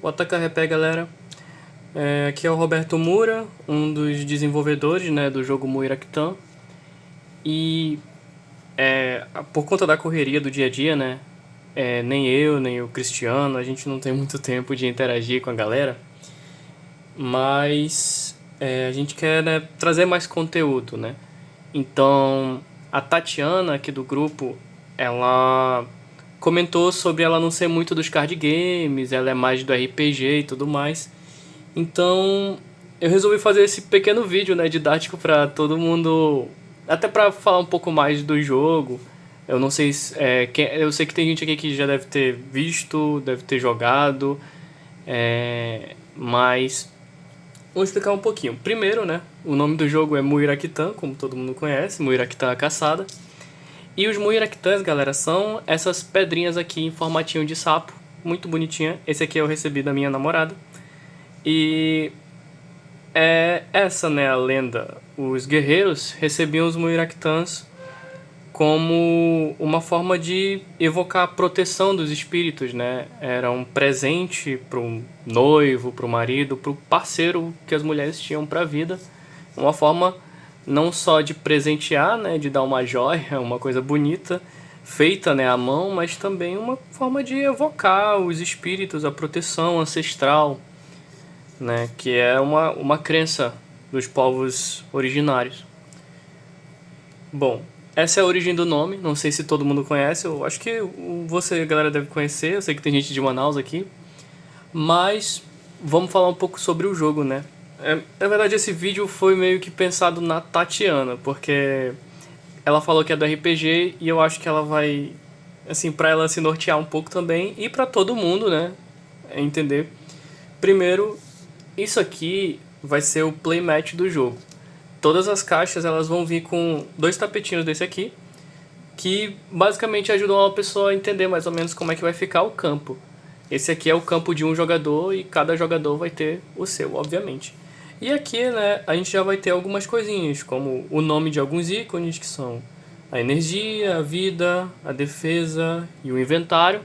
Bota carrepé, galera. Aqui é o Roberto Mura, um dos desenvolvedores, né, do jogo Muirakitan. E por conta da correria do dia a dia, né, nem eu, nem o Cristiano, a gente não tem muito tempo de interagir com a galera. Mas a gente quer, né, trazer mais conteúdo, né? Então, a Tatiana aqui do grupo, ela comentou sobre ela não ser muito dos card games, ela é mais do RPG e tudo mais. Então, eu resolvi fazer esse pequeno vídeo, né, didático para todo mundo, até para falar um pouco mais do jogo. Eu não sei se, eu sei que tem gente aqui que já deve ter visto, deve ter jogado, mas vamos explicar um pouquinho. Primeiro, né, o nome do jogo é Muirakitan, como todo mundo conhece, Muirakitan a Caçada. E os Muirakitans, galera, são essas pedrinhas aqui em formatinho de sapo, muito bonitinha. Esse aqui eu recebi da minha namorada. E é essa, né, a lenda. Os guerreiros recebiam os Muiraktans como uma forma de evocar a proteção dos espíritos, né? Era um presente para o noivo, para o marido, para o parceiro que as mulheres tinham para a vida. Uma forma não só de presentear, né, de dar uma joia, uma coisa bonita, feita, né, à mão, mas também uma forma de evocar os espíritos, a proteção ancestral, né, que é uma crença dos povos originários. Bom, essa é a origem do nome, não sei se todo mundo conhece, eu acho que você, galera, deve conhecer, eu sei que tem gente de Manaus aqui, mas vamos falar um pouco sobre o jogo, né? Na verdade, esse vídeo foi meio que pensado na Tatiana, porque ela falou que é do RPG e eu acho que ela vai, assim, pra ela se nortear um pouco também e pra todo mundo, né, entender. Primeiro, isso aqui vai ser o playmat do jogo. Todas as caixas elas vão vir com 2 tapetinhos desse aqui, que basicamente ajudam a pessoa a entender mais ou menos como é que vai ficar o campo. Esse aqui é o campo de um jogador e cada jogador vai ter o seu, obviamente. E aqui, né, a gente já vai ter algumas coisinhas, como o nome de alguns ícones, que são a energia, a vida, a defesa e o inventário.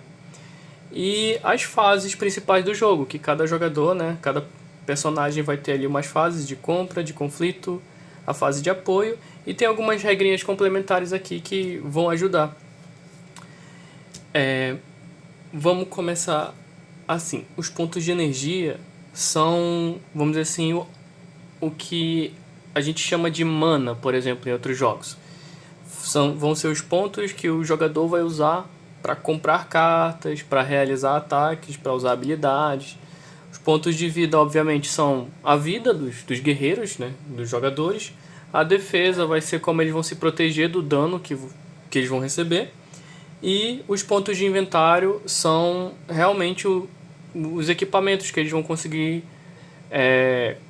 E as fases principais do jogo, que cada jogador, né, cada personagem vai ter ali umas fases de compra, de conflito, a fase de apoio, e tem algumas regrinhas complementares aqui que vão ajudar. Vamos começar assim. Os pontos de energia são, vamos dizer assim, o que a gente chama de mana, por exemplo, em outros jogos. Vão ser os pontos que o jogador vai usar para comprar cartas, para realizar ataques, para usar habilidades. Os pontos de vida, obviamente, são a vida dos guerreiros, né, dos jogadores. A defesa vai ser como eles vão se proteger do dano que eles vão receber. E os pontos de inventário são realmente os equipamentos que eles vão conseguir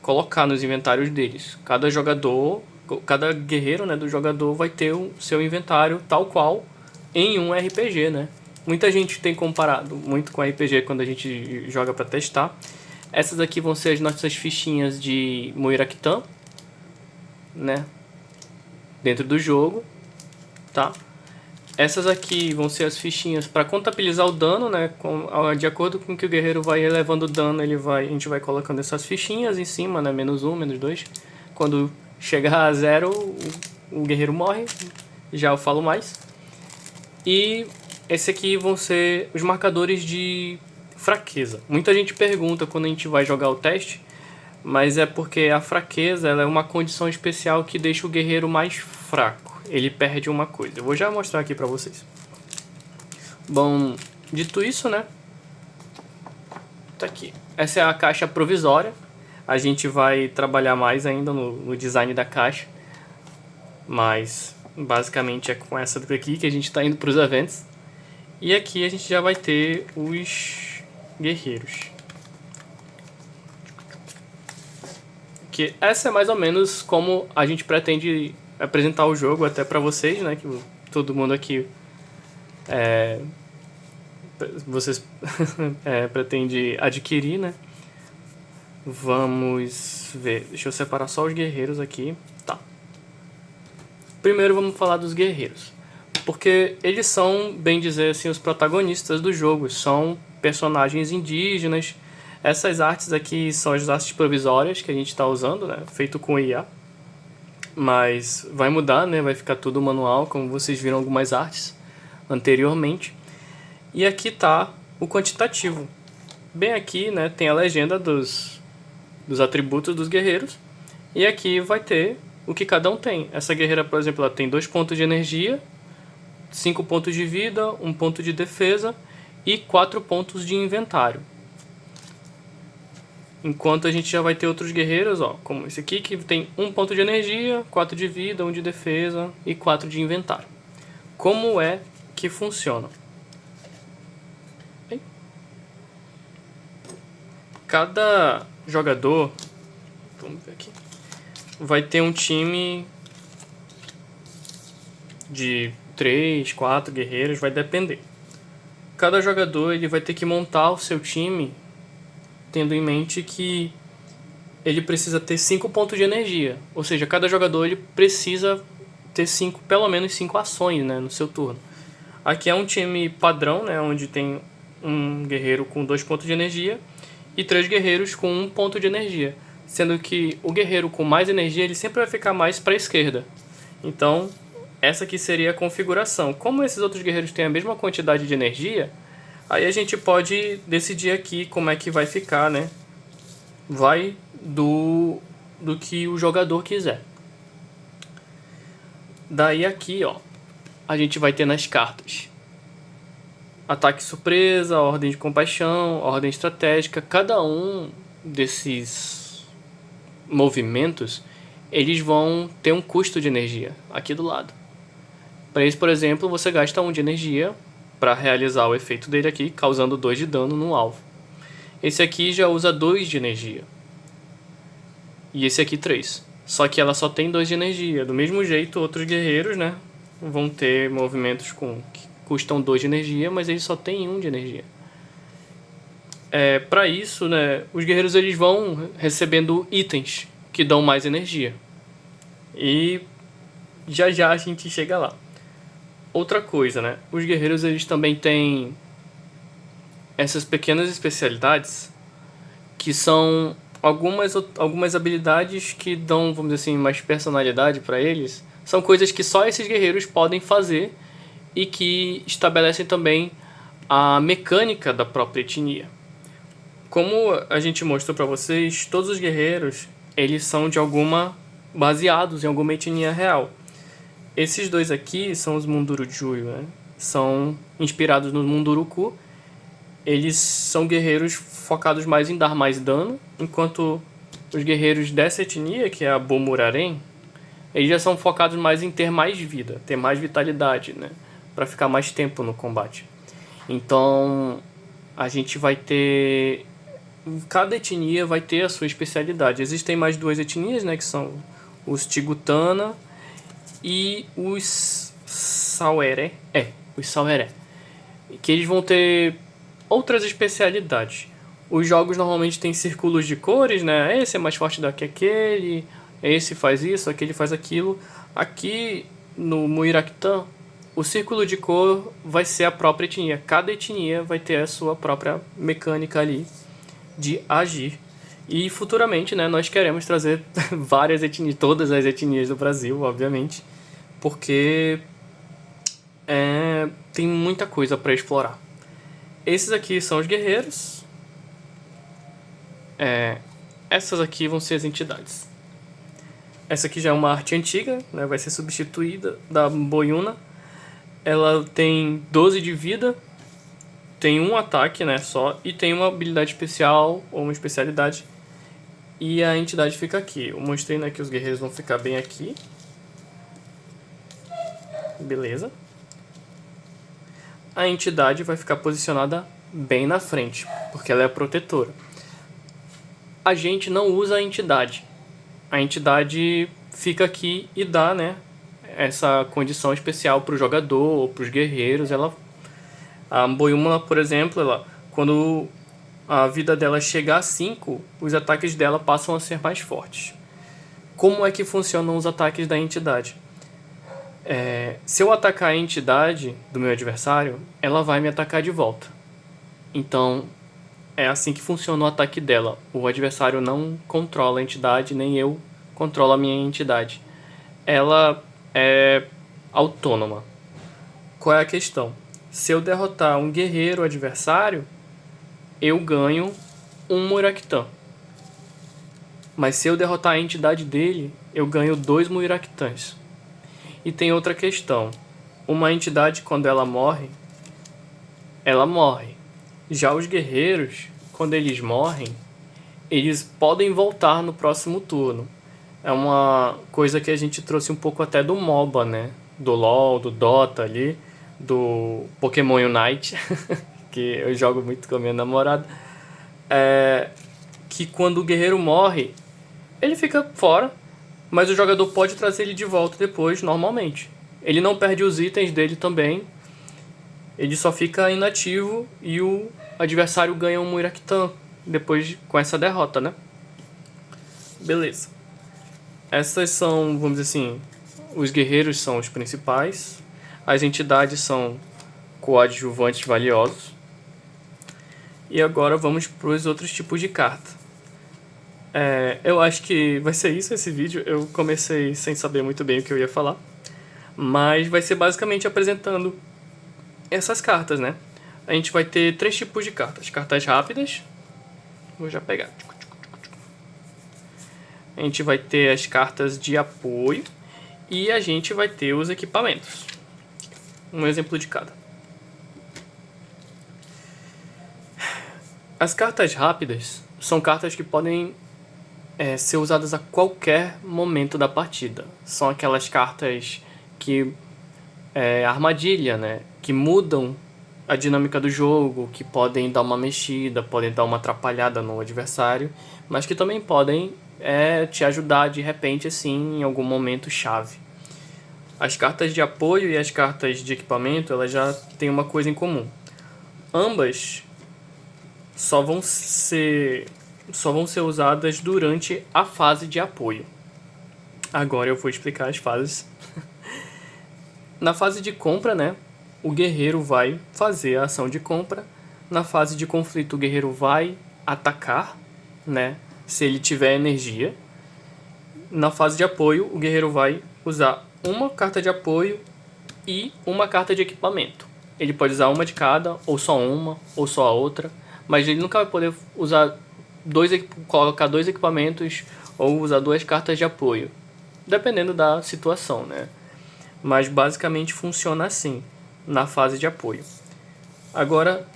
colocar nos inventários deles. Cada jogador, cada guerreiro, né, do jogador vai ter o seu inventário tal qual em um RPG, né? Muita gente tem comparado muito com RPG quando a gente joga para testar. Essas aqui vão ser as nossas fichinhas de Muirakitan, né? Dentro do jogo, tá? Essas aqui vão ser as fichinhas para contabilizar o dano, né? De acordo com que o guerreiro vai elevando o dano, a gente vai colocando essas fichinhas em cima, né? -1, -2. Quando chegar a 0, o guerreiro morre. Já eu falo mais. E esse aqui vão ser os marcadores de fraqueza. Muita gente pergunta quando a gente vai jogar o teste, mas é porque a fraqueza ela é uma condição especial que deixa o guerreiro mais fraco. Ele perde uma coisa. Eu vou já mostrar aqui pra vocês. Bom, dito isso, né? Tá aqui. Essa é a caixa provisória. A gente vai trabalhar mais ainda no design da caixa. Mas, basicamente, é com essa daqui que a gente tá indo pros eventos. E aqui a gente já vai ter os guerreiros. Que essa é mais ou menos como a gente pretende apresentar o jogo até pra vocês, né? Que todo mundo aqui vocês pretende adquirir, né? Vamos ver. Deixa eu separar só os guerreiros aqui. Tá. Primeiro vamos falar dos guerreiros. Porque eles são, bem dizer assim, os protagonistas do jogo. São personagens indígenas Essas artes aqui são as artes provisórias que a gente está usando, né? Feito com IA. Mas vai mudar, né? Vai ficar tudo manual, como vocês viram algumas artes anteriormente. E aqui está o quantitativo. Bem aqui, né, tem a legenda dos atributos dos guerreiros. E aqui vai ter o que cada um tem. Essa guerreira, por exemplo, ela tem 2 pontos de energia, 5 pontos de vida, 1 ponto de defesa e 4 pontos de inventário. Enquanto a gente já vai ter outros guerreiros, ó, como esse aqui, que tem 1 ponto de energia, 4 de vida, 1 de defesa e 4 de inventário. Como é que funciona? Bem, cada jogador, vamos ver aqui, vai ter um time de 3, 4 guerreiros, vai depender. Cada jogador ele vai ter que montar o seu time tendo em mente que ele precisa ter 5 pontos de energia. Ou seja, cada jogador ele precisa ter pelo menos 5 ações, né, no seu turno. Aqui é um time padrão, né, onde tem um guerreiro com 2 pontos de energia e 3 guerreiros com 1 ponto de energia. Sendo que o guerreiro com mais energia ele sempre vai ficar mais para a esquerda. Então, essa aqui seria a configuração. Como esses outros guerreiros têm a mesma quantidade de energia, aí a gente pode decidir aqui como é que vai ficar, né? Vai do que o jogador quiser. Daí aqui, ó, a gente vai ter nas cartas ataque surpresa, ordem de compaixão, ordem estratégica. Cada um desses movimentos, eles vão ter um custo de energia aqui do lado. Para isso, por exemplo, você gasta 1 de energia para realizar o efeito dele aqui, causando 2 de dano no alvo. Esse aqui já usa 2 de energia. E esse aqui 3. Só que ela só tem 2 de energia. Do mesmo jeito, outros guerreiros, né, vão ter movimentos que custam 2 de energia, mas eles só têm 1 de energia. Para isso, né, os guerreiros eles vão recebendo itens que dão mais energia. E já já a gente chega lá. Outra coisa, né? Os guerreiros eles também têm essas pequenas especialidades que são algumas habilidades que dão, vamos dizer assim, mais personalidade para eles. São coisas que só esses guerreiros podem fazer e que estabelecem também a mecânica da própria etnia. Como a gente mostrou para vocês, todos os guerreiros eles são baseados em alguma etnia real. Esses dois aqui são os Mundurucujá, né? São inspirados no Munduruku. Eles são guerreiros focados mais em dar mais dano, enquanto os guerreiros dessa etnia, que é a Bomurarém, eles já são focados mais em ter mais vida, ter mais vitalidade, né? Para ficar mais tempo no combate. Então, a gente vai ter... Cada etnia vai ter a sua especialidade. Existem mais 2 etnias, né? Que são os Tigutana e os Saueré. Os Saueré. Que eles vão ter outras especialidades. Os jogos normalmente têm círculos de cores, né? Esse é mais forte do que aquele, esse faz isso, aquele faz aquilo. Aqui no Muiraktã, o círculo de cor vai ser a própria etnia. Cada etnia vai ter a sua própria mecânica ali de agir. E futuramente, né, nós queremos trazer várias etnias, todas as etnias do Brasil, obviamente, porque tem muita coisa para explorar. Esses aqui são os guerreiros. Essas aqui vão ser as entidades. Essa aqui já é uma arte antiga, né, vai ser substituída da Boyuna. Ela tem 12 de vida, tem um ataque, né, só, e tem uma habilidade especial ou uma especialidade. E a entidade fica aqui. Eu mostrei, né, que os guerreiros vão ficar bem aqui. Beleza. A entidade vai ficar posicionada bem na frente, porque ela é a protetora. A gente não usa a entidade. A entidade fica aqui e dá, né, essa condição especial para o jogador ou para os guerreiros. A Boyuma, por exemplo, quando a vida dela chegar a 5, os ataques dela passam a ser mais fortes. Como é que funcionam os ataques da entidade? Se eu atacar a entidade do meu adversário, ela vai me atacar de volta. Então, é assim que funciona o ataque dela. O adversário não controla a entidade, nem eu controlo a minha entidade. Ela é autônoma. Qual é a questão? Se eu derrotar um guerreiro adversário, eu ganho um Muirakitan. Mas se eu derrotar a entidade dele, eu ganho 2 Muirakitans. E tem outra questão. Uma entidade, quando ela morre, ela morre. Já os guerreiros, quando eles morrem, eles podem voltar no próximo turno. É uma coisa que a gente trouxe um pouco até do MOBA, né? Do LoL, do Dota ali, do Pokémon Unite, que eu jogo muito com a minha namorada. Que quando o guerreiro morre, ele fica fora, mas o jogador pode trazer ele de volta depois, normalmente. Ele não perde os itens dele também, ele só fica inativo e o adversário ganha um Muirakitan depois com essa derrota, né? Beleza. Essas são, vamos dizer assim, os guerreiros são os principais, as entidades são coadjuvantes valiosos. E agora vamos para os outros tipos de carta. Eu acho que vai ser isso esse vídeo. Eu comecei sem saber muito bem o que eu ia falar, mas vai ser basicamente apresentando essas cartas, né? A gente vai ter 3 tipos de cartas. Cartas rápidas. Vou já pegar. A gente vai ter as cartas de apoio e a gente vai ter os equipamentos. Um exemplo de cada. As cartas rápidas são cartas que podem ser usadas a qualquer momento da partida. São aquelas cartas que armadilha, né? Que mudam a dinâmica do jogo, que podem dar uma mexida, podem dar uma atrapalhada no adversário, mas que também podem te ajudar de repente assim em algum momento chave. As cartas de apoio e as cartas de equipamento, elas já têm uma coisa em comum. Ambas só vão ser usadas durante a fase de apoio. Agora eu vou explicar as fases. Na fase de compra, né, o guerreiro vai fazer a ação de compra. Na fase de conflito, o guerreiro vai atacar, né, se ele tiver energia. Na fase de apoio, o guerreiro vai usar uma carta de apoio e uma carta de equipamento. Ele pode usar uma de cada, ou só uma, ou só a outra, mas ele nunca vai poder usar colocar 2 equipamentos ou usar 2 cartas de apoio, dependendo da situação, né? Mas basicamente funciona assim na fase de apoio. Agora,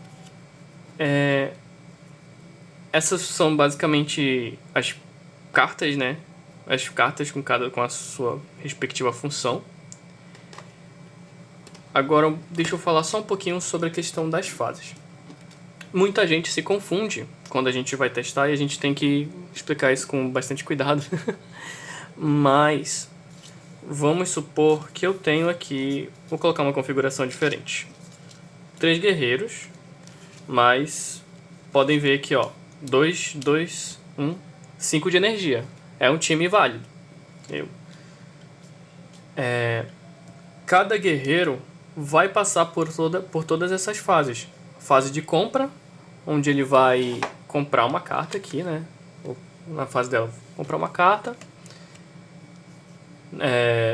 essas são basicamente as cartas, né? As cartas com a sua respectiva função. Agora, deixa eu falar só um pouquinho sobre a questão das fases. Muita gente se confunde quando a gente vai testar e a gente tem que explicar isso com bastante cuidado. Mas vamos supor que eu tenho aqui, vou colocar uma configuração diferente. 3 guerreiros, mas podem ver aqui, ó, 2, 2, 1, 5 de energia. É um time válido. Cada guerreiro vai passar por todas essas fases. Fase de compra, onde ele vai comprar uma carta aqui, né? Na fase dela, comprar uma carta.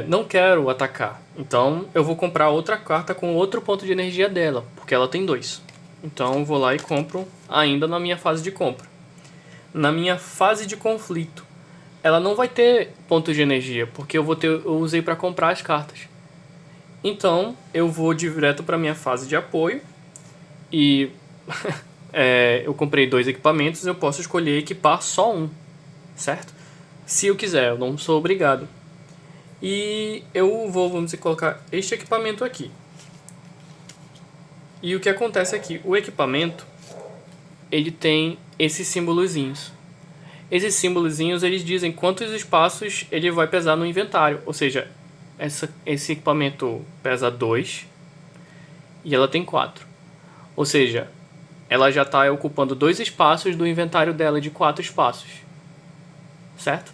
Não quero atacar, então eu vou comprar outra carta com outro ponto de energia dela, porque ela tem 2. Então eu vou lá e compro ainda na minha fase de compra. Na minha fase de conflito, ela não vai ter pontos de energia, porque eu usei para comprar as cartas. Então eu vou direto para minha fase de apoio e eu comprei 2 equipamentos, eu posso escolher equipar só um, certo? Se eu quiser, eu não sou obrigado. E eu vou, vamos dizer, colocar este equipamento aqui. E o que acontece aqui, o equipamento, ele tem esses símbolozinhos. Esses símbolozinhos, eles dizem quantos espaços ele vai pesar no inventário. Ou seja, esse equipamento pesa 2 e ela tem 4. Ou seja, ela já está ocupando 2 espaços do inventário dela de 4 espaços. Certo?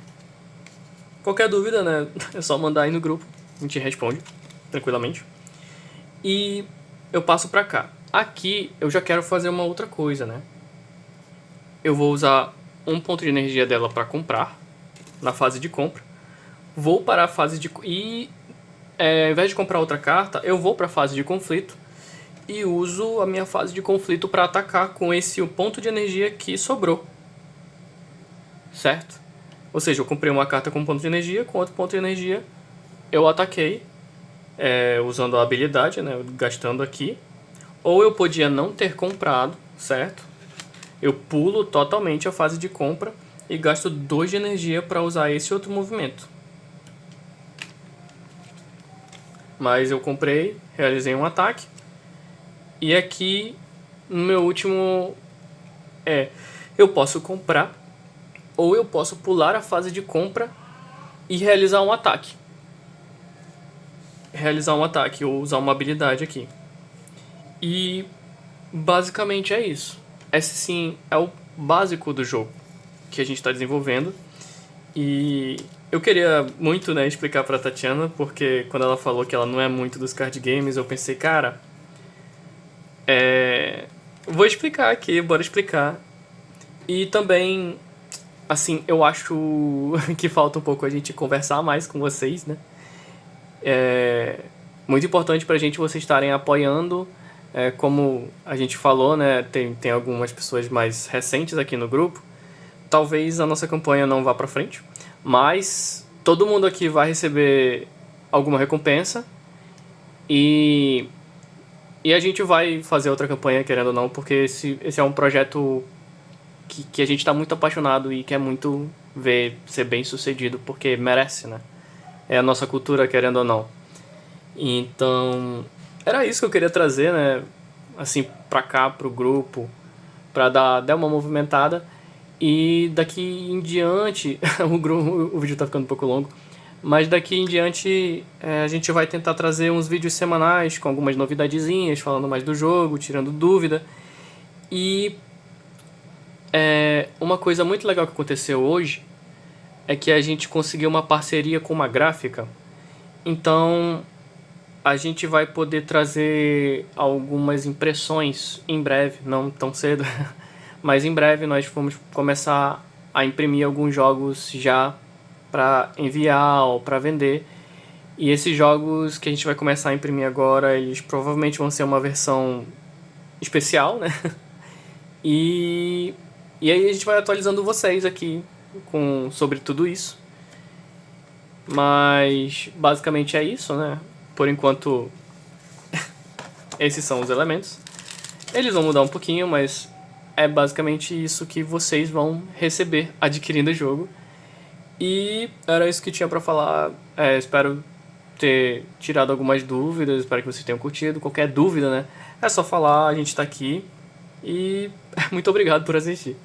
Qualquer dúvida, né? É só mandar aí no grupo. A gente responde tranquilamente. E eu passo pra cá. Aqui eu já quero fazer uma outra coisa, né? eu vou usar um ponto de energia dela para comprar, na fase de compra. Vou para a fase de... E ao invés de comprar outra carta, eu vou para a fase de conflito e uso a minha fase de conflito para atacar com esse ponto de energia que sobrou. Certo? Ou seja, eu comprei uma carta com ponto de energia, com outro ponto de energia eu ataquei, usando a habilidade, né, gastando aqui. Ou eu podia não ter comprado, certo? Eu pulo totalmente a fase de compra e gasto 2 de energia para usar esse outro movimento. Mas eu comprei, realizei um ataque. E aqui, no meu último, eu posso comprar, ou eu posso pular a fase de compra e realizar um ataque. Ou usar uma habilidade aqui. E basicamente é isso. Esse sim é o básico do jogo que a gente está desenvolvendo. E eu queria muito, né, explicar pra Tatiana, porque quando ela falou que ela não é muito dos card games, eu pensei, cara, vou explicar aqui, bora explicar. E também, assim, eu acho que falta um pouco a gente conversar mais com vocês, né? É muito importante pra gente vocês estarem apoiando. Como a gente falou, né, tem algumas pessoas mais recentes aqui no grupo. Talvez a nossa campanha não vá pra frente, mas todo mundo aqui vai receber alguma recompensa e a gente vai fazer outra campanha, querendo ou não, porque esse é um projeto que a gente tá muito apaixonado e quer muito ver ser bem sucedido, porque merece, né? É a nossa cultura, querendo ou não. Então, era isso que eu queria trazer, né? Assim, pra cá, pro grupo, pra dar uma movimentada. E daqui em diante, o vídeo tá ficando um pouco longo, mas daqui em diante a gente vai tentar trazer uns vídeos semanais com algumas novidadezinhas, falando mais do jogo, tirando dúvida. E uma coisa muito legal que aconteceu hoje é que a gente conseguiu uma parceria com uma gráfica. Então a gente vai poder trazer algumas impressões em breve, não tão cedo, mas em breve nós vamos começar a imprimir alguns jogos já para enviar ou para vender. E esses jogos que a gente vai começar a imprimir agora, eles provavelmente vão ser uma versão especial, né? E aí a gente vai atualizando vocês aqui sobre tudo isso. Mas basicamente é isso, né? Por enquanto, esses são os elementos. Eles vão mudar um pouquinho, mas é basicamente isso que vocês vão receber adquirindo o jogo. E era isso que tinha pra falar. Espero ter tirado algumas dúvidas, espero que vocês tenham curtido. Qualquer dúvida, né? É só falar, a gente tá aqui. E muito obrigado por assistir.